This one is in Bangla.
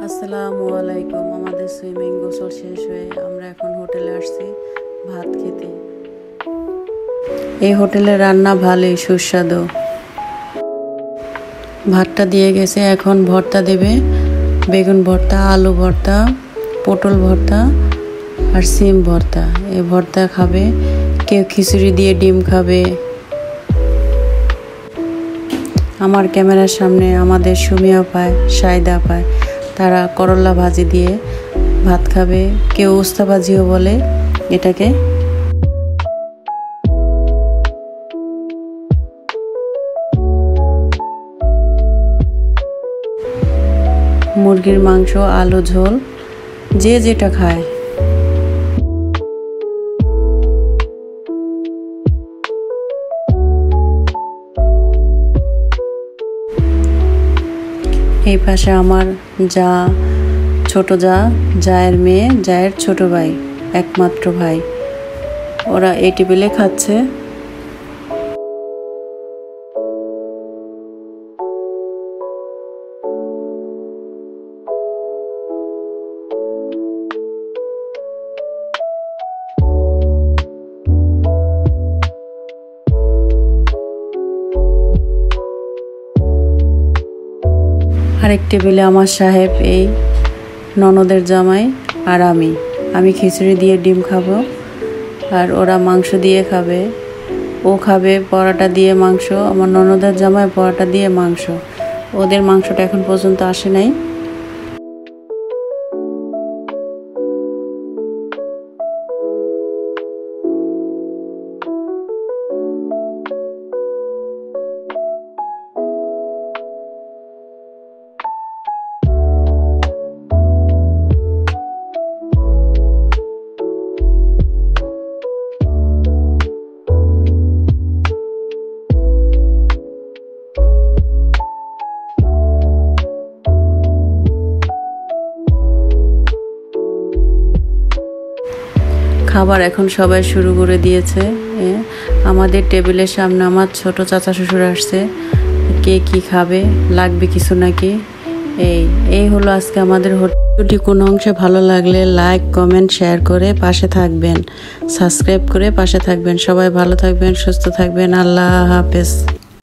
আসসালামু আলাইকুম। আমাদের সুইমিং গোসল শেষ হয়ে আমরা এখন হোটেলে আসছি ভাত খেতে। এই হোটেলের রান্না ভালোই সুস্বাদু। ভাতটা দিয়ে গেছে, এখন ভর্তা দেবে। বেগুন ভর্তা, আলু ভর্তা, পটল ভর্তা আর সিম ভর্তা। এই ভর্তা খাবে, কেউ খিচুড়ি দিয়ে ডিম খাবে। আমার ক্যামেরার সামনে আমাদের সুমিয়া পায়, সাইদা পায়, তারা করলা ভাজি দিয়ে ভাত খাবে। কেউ উস্তা ভাজিও বলে এটাকে। মুরগির মাংস, আলু ঝোল, যে যেটা খায়। এই পাশে আমার যা, ছোট যা, জায়ের মেয়ে, জায়ের ছোট ভাই, একমাত্র ভাই। ওরা এই টেবিলে খাচ্ছে। আরেক টেবিলে আমার সাহেব, এই ননদের জামাই আর আমি খিচুড়ি দিয়ে ডিম খাবো, আর ওরা মাংস দিয়ে খাবে। ও খাবে পরোটা দিয়ে মাংস, আমার ননদের জামাই পরোটা দিয়ে মাংস। ওদের মাংসটা এখন পর্যন্ত আসে নাই। খাবার এখন সবাই শুরু করে দিয়েছে। আমাদের টেবিলের সামনে আমার ছোট চাচা শ্বশুর আসছে। কে কি খাবে, লাগবে কিছু নাকি। এই হলো আজকে আমাদের হোটেলটি। কোনো অংশে ভালো লাগলে লাইক, কমেন্ট, শেয়ার করে পাশে থাকবেন, সাবস্ক্রাইব করে পাশে থাকবেন। সবাই ভালো থাকবেন, সুস্থ থাকবেন। আল্লাহ হাফেজ।